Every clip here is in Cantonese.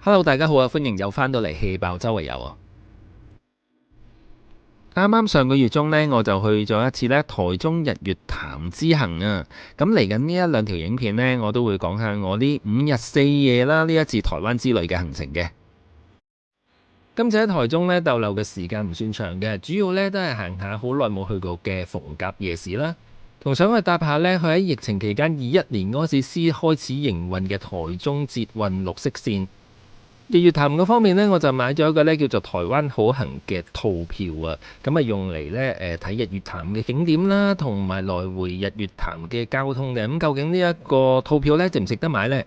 Hello，大家好啊！歡迎又翻到嚟氣爆周圍遊啊！啱啱上個月中呢，我就去咗一次呢台中日月潭之行啊！咁嚟緊呢一兩條影片呢，我都會講下我呢5日4夜啦，呢一次台灣之旅嘅行程嘅。今次喺台中呢逗留嘅時間唔算長嘅，主要呢都係行下好耐冇去過嘅逢甲夜市啦，同想去搭下呢，佢喺疫情期間21年嗰時先開始營運嘅台中捷運綠色線。日月潭嗰方面呢，我就買咗一個呢叫做台灣好行嘅套票啊，咁啊用嚟呢睇日月潭嘅景點啦，同埋來回日月潭嘅交通嘅。咁究竟呢一個套票呢值唔值得買呢？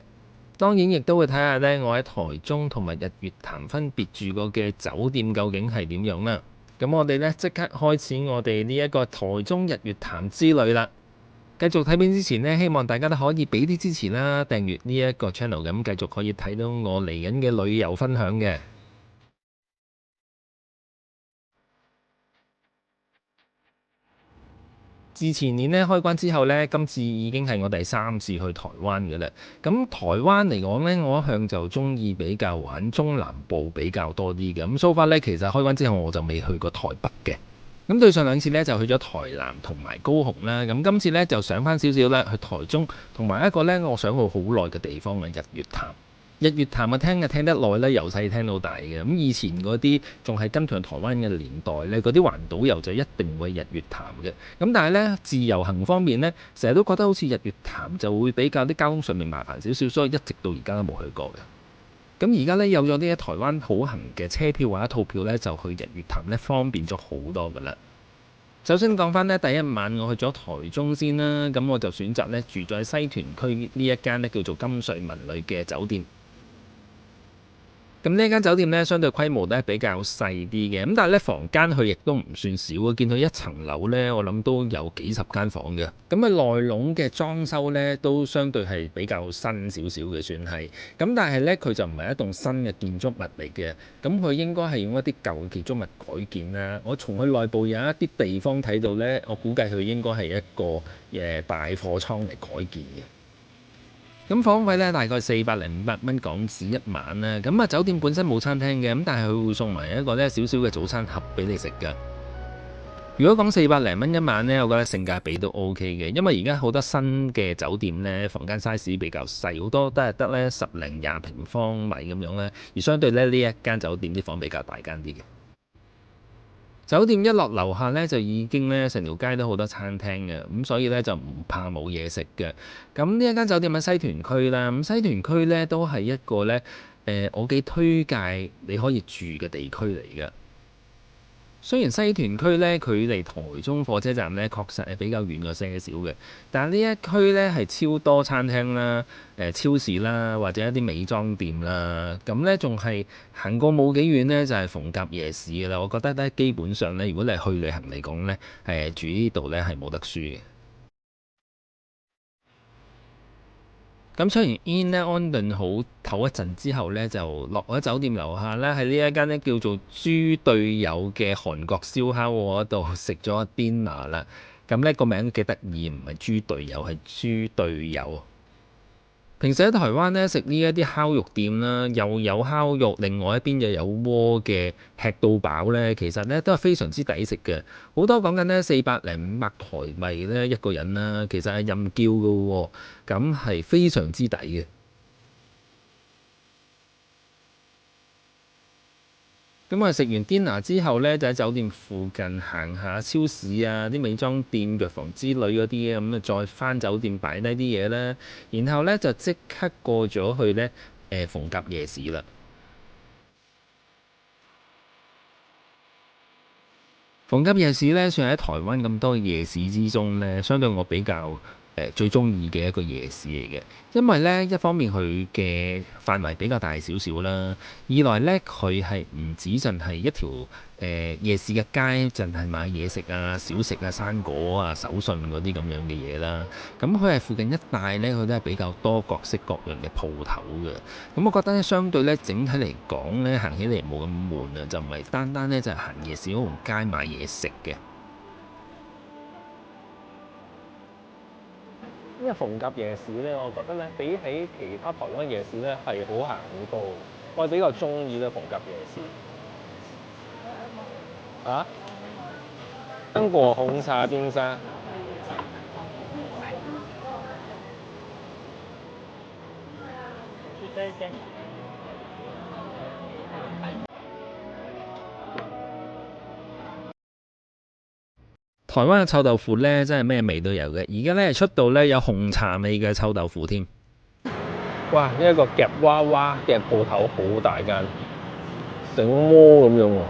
當然亦都會睇下呢，我喺台中同埋日月潭分別住過嘅酒店究竟係點樣啦。咁我哋呢即刻開始我哋呢一個台中日月潭之旅啦。繼續睇片之前呢，希望大家都可以俾啲支持啦，訂閱呢一個 channel， 咁繼續可以睇到我嚟緊嘅旅遊分享嘅。自前年呢開關之後呢，今次已經係我第3次去台灣嘅啦。咁台灣嚟講呢，我一向就中意比較玩中南部比較多啲嘅。咁so far呢，其實開關之後我就未去過台北嘅。咁對上2次咧就去咗台南同埋高雄啦，咁今次咧就上翻少少啦，去台中同埋一個咧我想去好耐嘅地方嘅日月潭。日月潭啊聽得耐咧，由細聽到大嘅。咁以前嗰啲仲係跟團台灣嘅年代咧，嗰啲環島遊就一定會日月潭嘅。咁但係咧自由行方面咧，成日都覺得好似日月潭就會比較啲交通上面麻煩少少，所以一直到而家都冇去過嘅。咁而家咧有咗呢啲台灣好行嘅車票或者套票咧，就去日月潭咧方便咗好多噶啦。首先講翻咧第一晚我去咗台中先啦，咁我就選擇咧住咗喺西屯區呢一間咧叫做金穗文旅嘅酒店。咁呢間酒店咧，相對規模咧比較細啲嘅，咁但係咧房間佢亦都唔算少啊，見到一層樓咧，我諗都有幾十間房嘅。咁啊內籠嘅裝修咧都相對係比較新少少嘅，算係。咁但係咧佢就唔係一棟新嘅建築物嚟嘅，咁佢應該係用一啲舊嘅建築物改建啦。我從佢內部有一啲地方睇到咧，我估計佢應該係一個大貨倉嚟改建嘅。咁房費咧大概400-500蚊港紙一晚啦。咁啊酒店本身冇餐廳嘅，咁但係佢會送埋一個咧少少嘅早餐盒俾你食㗎。如果講400零蚊一晚呢，我覺得性價比都 OK 嘅，因為而家好多新嘅酒店呢，房間 size 比較細，好多都係得咧10零20平方米咁樣咧，而相對咧呢一間酒店啲房比較大間啲嘅。酒店一落樓下咧，就已經咧成條街都好多餐廳嘅，咁所以咧就唔怕冇嘢食嘅。咁呢一間酒店喺西屯區啦，咁西屯區咧都係一個咧我幾推介你可以住嘅地區嚟嘅。雖然西屯區咧距離台中火車站咧確實係比較遠過些少嘅，但係呢一區咧係超多餐廳啦、超市啦或者一啲美妝店啦，咁咧仲係行過冇幾遠咧就係逢甲夜市嘅啦。我覺得咧基本上咧，如果你係去旅行嚟講咧，住呢度咧係冇得輸嘅。咁出完 in 咧，安頓好唞一陣之後咧，就落咗酒店樓下啦，喺呢一間咧叫做豬隊友嘅韓國燒烤嗰度食咗 dinner 啦。咁咧個名都幾得意，唔係豬隊友，係豬隊友。平時喺台灣咧食呢一啲烤肉店啦，又有烤肉，另外一邊又有鍋嘅，吃到飽咧，其實咧都係非常之抵食嘅。好多講緊咧400零500台幣咧一個人啦，其實係任叫嘅喎，咁係非常之抵嘅。咁我食完 dinner 之後呢，就喺酒店附近行下超市啊、啲美妝店、藥房之類嗰啲嘅，咁啊再返酒店擺低啲嘢啦，然後呢，就即刻過咗去呢逢甲夜市啦。逢甲夜市咧，算係喺台灣咁多夜市之中咧，相對我比較最中意嘅一個夜市嚟嘅。因為咧，一方面佢嘅範圍比較大少少啦，二來咧佢係唔止淨係一條夜市嘅街，淨係買嘢食啊、小食啊、生果啊、手信嗰啲咁樣嘅嘢啦。咁佢係附近一帶咧，佢都係比較多各式各樣嘅鋪頭嘅。咁我覺得咧，相對咧整體嚟講咧，行起嚟冇咁悶啊，就唔係單單咧就係行夜市嗰條街買嘢食嘅。因為逢甲夜市咧，我覺得咧比起其他台灣夜市咧係好行好多。我比較中意呢逢甲夜市。啊？香果紅茶冰沙。台灣嘅臭豆腐呢，真係咩味都有嘅。而家呢，出到呢有紅茶味嘅臭豆腐添。哇！呢一個夾娃娃嘅鋪頭好大間，成個魔咁樣喎。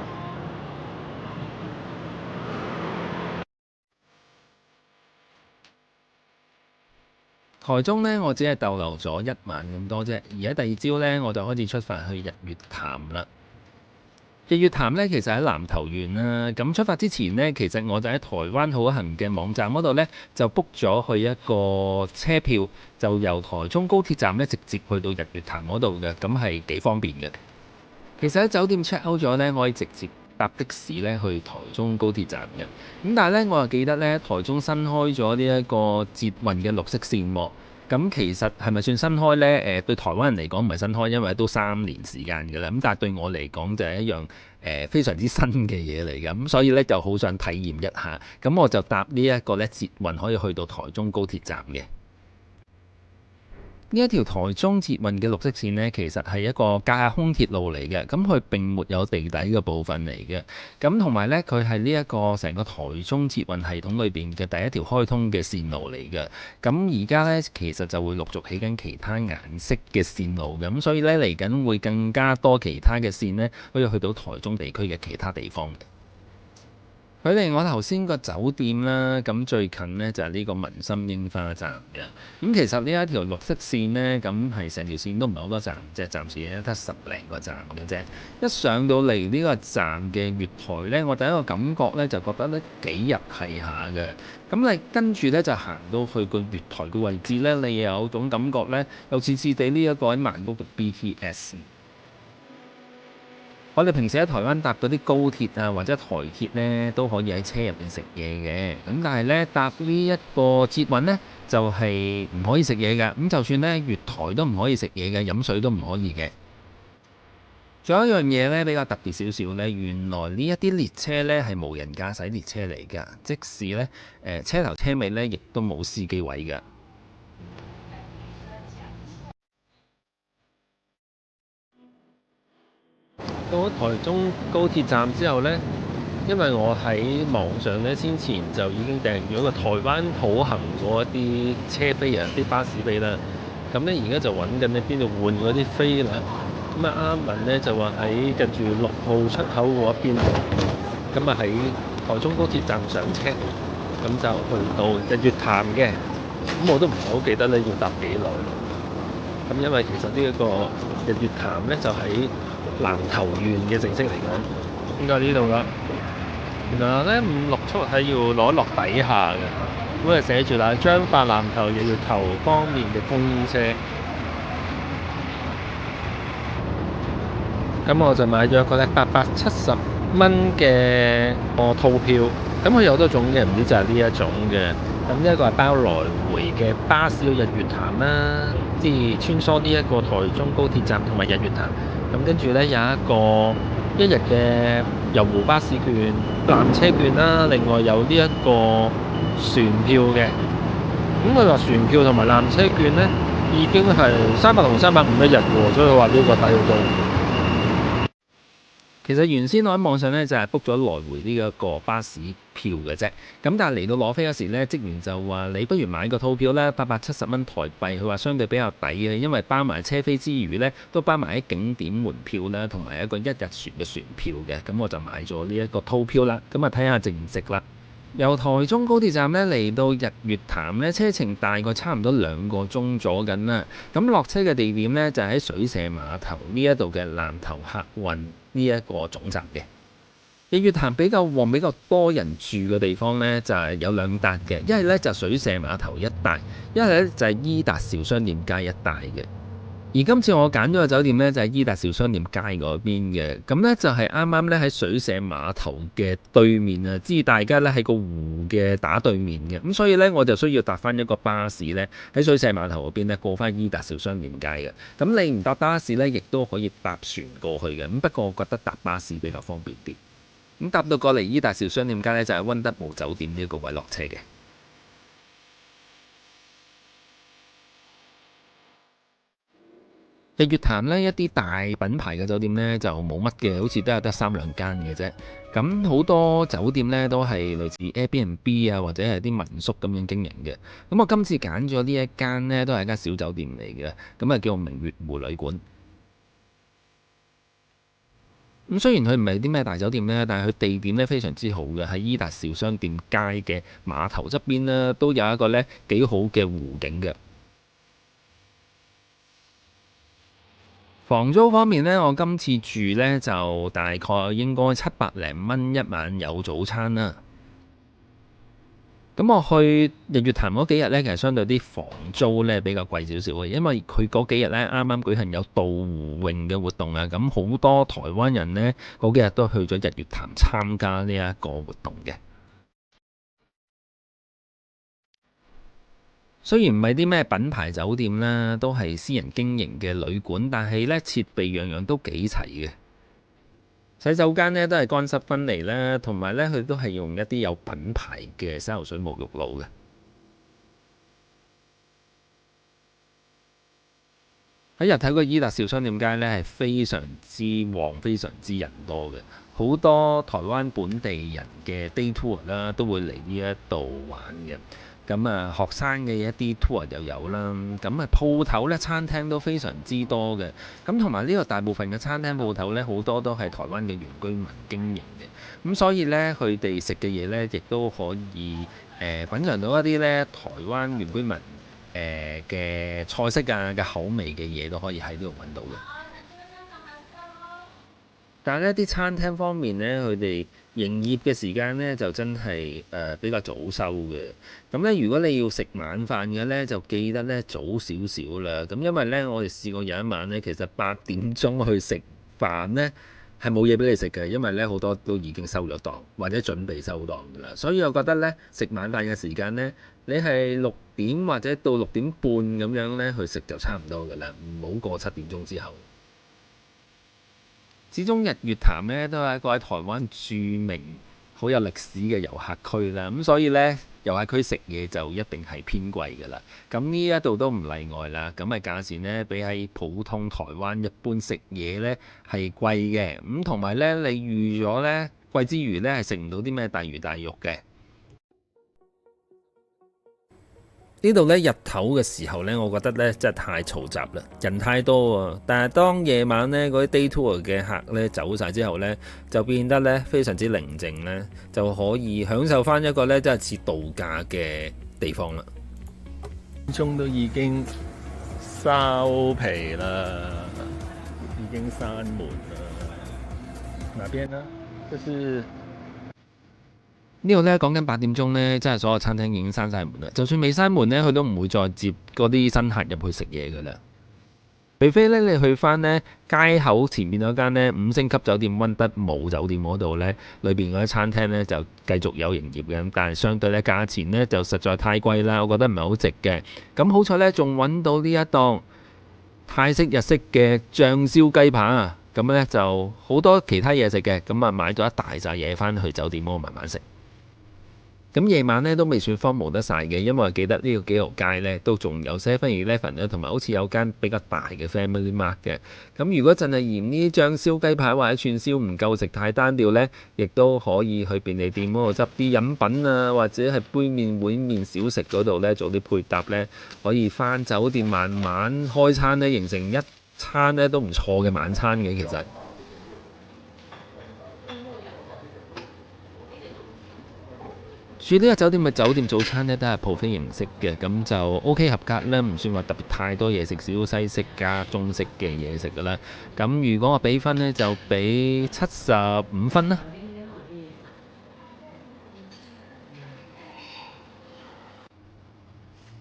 台中呢，我只係逗留咗1晚咁多啫，而喺第二朝呢，我就開始出發去日月潭啦。日月潭呢，其實喺南投縣啦。咁出發之前呢，其實我就喺台灣好行嘅網站嗰度呢，就 book 咗去一個車票，就由台中高鐵站呢直接去到日月潭嗰度嘅，咁係幾方便嘅。其實喺酒店 check out 咗呢，我可以直接搭的士呢去台中高鐵站嘅。咁但係呢，我又記得呢，台中新開咗呢一個捷運嘅綠色線喎。咁其實係咪算新開呢？對台灣人嚟講唔係新開，因為都3年時間㗎啦。咁但係對我嚟講就係一樣非常之新嘅嘢嚟㗎。咁所以呢，就好想體驗一下。咁我就搭呢一個呢捷運可以去到台中高鐵站嘅。呢一條台中捷運嘅綠色線呢，其實係一個架空鐵路嚟嘅，咁佢並沒有地底嘅部分嚟嘅。咁同埋呢，佢係呢一個成個台中捷運系統裏邊嘅第一條開通嘅線路嚟嘅。咁而家呢，其實就會陸續起緊其他顏色嘅線路嘅，咁所以呢，嚟緊會更加多其他嘅線呢，可以去到台中地區嘅其他地方。距離我頭先個酒店啦，咁最近呢就係呢個文心櫻花站嘅。咁其實呢一條綠色線呢，咁係成條線都唔係好多站，即係暫時得10零個站嘅啫。一上到嚟呢個站嘅月台呢，我第一個感覺呢就覺得呢幾日係下嘅。咁你跟住呢就行到去個月台嘅位置呢，你又有種感覺呢，又似似地呢一個喺曼谷嘅 BTS。我哋平時喺台灣搭嗰啲高鐵啊，或者台鐵呢，都可以喺車入邊食嘢嘅。咁但係呢，搭呢一個捷運呢，就係唔可以食嘢嘅。咁就算呢，月台都唔可以食嘢嘅，飲水都唔可以嘅。仲有一樣嘢呢，比較特別少少呢，原來呢一啲列車呢係無人駕駛列車嚟㗎，即使呢車頭車尾呢，亦都冇司機位㗎。到咗台中高鐵站之後呢，因為我喺網上呢先前就已經訂咗個台灣好行嗰一啲車飛啊，啲巴士飛啦。咁呢而家就揾緊喺邊度換嗰啲飛啦。咁啊啱問呢就話喺近住6號出口嗰邊，咁啊喺台中高鐵站上車，咁就去到日月潭嘅。咁我都唔係好記得呢要搭幾耐。咁因為其實呢一個日月潭呢，就喺南投縣嘅正式嚟講，應該呢度啦。原來咧5、6出係要攞落底下嘅，咁啊寫住啦，彰化南投日月頭方面嘅公車。咁我就買咗一個咧870蚊嘅套票，咁佢有好多種嘅，唔知就係呢一種嘅。咁呢一個係包來回嘅巴士到日月潭啦，即係穿梭呢一個台中高鐵站同埋日月潭。咁跟住呢，有一個1日嘅遊湖巴士券、纜車券啦，另外有呢一個船票嘅。咁佢話船票同埋纜車券呢，已經係300同350一日喎，所以佢話呢個抵好多。其實原先我喺網上咧就係 book 咗來回呢一個巴士票嘅啫，咁但係嚟到攞飛嗰時咧，職員就話你不如買個套票啦，870蚊台幣，佢話相對比較抵嘅，因為包埋車飛之餘咧，都包埋啲景點門票啦，同埋一個1日船嘅船票嘅，咁我就買咗呢一個套票啦，咁啊睇下值唔值啦。由台中高鐵站咧嚟到日月潭咧，車程大概差唔多2個鐘左緊啦。咁落車嘅地點咧就喺水社碼頭呢一度嘅南投客運呢一個總站嘅。日月潭比較旺、比較多人住嘅地方咧，就係有2笪嘅，一係咧就水社碼頭一帶，一係咧就係伊達兆商店街一帶嘅。而今次我揀咗個酒店呢，就係伊達邵商店街嗰邊嘅，咁呢，就係啱啱呢喺水社碼頭嘅對面啊，知大家呢喺個湖嘅打對面嘅，咁所以呢，我就需要搭翻一個巴士呢，喺水社碼頭嗰邊呢過翻伊達邵商店街嘅。咁你唔搭巴士呢，亦都可以搭船過去嘅，咁不過我覺得搭巴士比較方便啲。咁搭到過嚟伊達邵商店街呢，就係溫德姆酒店呢個位落車嘅。日月潭呢，一啲大品牌嘅酒店呢，就冇乜嘅，好似都有得3、2間嘅啫。咁好多酒店呢，都係類似 Airbnb 啊，或者係啲民宿咁樣經營嘅。咁我今次揀咗呢一間呢，都係一間小酒店嚟嘅，咁啊叫明月湖旅館。咁雖然佢唔係啲咩大酒店呢，但係佢地點呢非常之好嘅，喺伊達邵商店街嘅碼頭側邊呢，都有一個呢幾好嘅湖景嘅。房租方面呢，我今次住呢就大概應該700零蚊一晚有早餐啦。咁我去日月潭嗰幾日呢，其實相對啲房租呢比較貴少少嘅，因為佢嗰幾日呢啱啱舉行有渡湖泳嘅活動啊，咁好多台灣人呢，嗰幾日都去咗日月潭參加呢一個活動嘅。雖然唔係啲咩品牌酒店啦，都係私人經營嘅旅館，但係呢設備樣樣都幾齊嘅。洗手間呢都係乾濕分離啦，同埋呢佢都係用一啲有品牌嘅洗頭水沐浴露嘅。喺日頭個伊達邵商店街呢係非常之旺，非常之人多嘅，好多台灣本地人嘅 day tour 啦都會嚟呢一度玩嘅。咁啊，學生嘅一啲 tour 又有啦。咁啊，鋪頭呢，餐廳都非常之多嘅。咁同埋呢個大部分嘅餐廳鋪頭呢，好多都係台灣嘅原居民經營嘅。咁所以呢，佢哋食嘅嘢呢，亦都可以品嚐到一啲呢台灣原居民嘅菜式啊嘅口味嘅嘢都可以喺呢度揾到嘅。但係呢啲餐廳方面呢，佢哋營業嘅時間呢，就真係比較早收嘅。咁呢，如果你要食晚飯嘅呢，就記得呢早少少啦。咁因為呢，我哋試過有一晚呢，其實8點鐘去食飯呢，係冇嘢俾你食嘅，因為呢好多都已經收咗檔或者準備收檔㗎啦。所以我覺得呢，食晚飯嘅時間呢，你係6點或者到6點半咁樣呢去食就差唔多㗎啦，唔好過7點鐘之後。始終日月潭咧都係一個喺台灣著名、好有歷史嘅遊客區啦，咁所以呢，遊客區食嘢就一定係偏貴㗎啦。咁呢一度都唔例外啦。咁嘅價錢呢，比起普通台灣一般食嘢呢係貴嘅。咁同埋呢，你預咗呢貴之餘呢，係食唔到啲咩大魚大肉嘅。呢度咧日頭嘅時候呢，我覺得呢真係太嘈雜啦，人太多啊。但係當夜晚呢，嗰啲 day tour 嘅客呢走晒之後呢，就變得呢非常之寧靜呢，就可以享受翻一個呢真係似度假嘅地方啦。鐘都已經收皮啦，已經閂門啦。哪邊呢？就是呢度呢講緊8點鐘呢，真係所有餐廳已經閂晒門啦。就算未閂門呢，佢都唔會再接嗰啲新客入去食嘢噶啦。除非咧你去翻呢街口前面嗰間呢5星級酒店溫德姆酒店嗰度呢，裏邊嗰啲餐廳呢就繼續有營業嘅，但係相對呢價錢呢就實在太貴啦，我覺得唔係好值嘅。咁好彩呢，仲揾到呢一檔泰式日式嘅醬燒雞扒啊，咁呢就好多其他嘢食嘅，咁啊買咗一大扎嘢翻去酒店嗰度慢慢食。咁夜晚咧都未算荒蕪得晒嘅，因為我記得呢個幾條街咧都仲有 7-Eleven 咧，同埋好似有間比較大嘅 Family Mart 嘅。咁如果真係嫌呢啲醬燒雞排或者串燒唔夠食太單調呢，亦都可以去便利店嗰度執啲飲品啊，或者係杯麵、碗麵小食嗰度呢做啲配搭呢，可以翻酒店慢慢開餐呢，形成一餐呢都唔錯嘅晚餐嘅其實。住呢個酒店嘅酒店早餐呢，都係 buffet 形式嘅，咁就 OK 合格啦，唔算話特別太多嘢食，少西式加中式嘅嘢食噶啦。咁如果我俾分呢，就俾75分啦。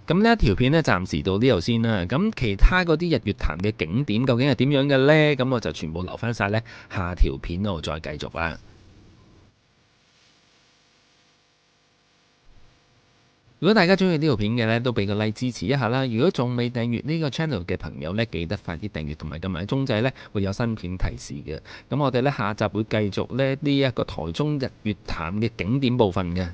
咁呢一條片呢，暫時到呢度先啦。咁其他嗰啲日月潭嘅景點究竟係點樣嘅呢？咁我就全部留翻晒呢下條片度再繼續啦。如果大家中意呢條片嘅呢，都俾個 like 支持一下啦。如果仲未訂閱呢個 channel 嘅朋友呢，記得快啲訂閱同埋撳埋鐘仔呢，會有新片提示嘅。咁我哋呢，下集會繼續呢一個台中日月潭嘅景點部分嘅。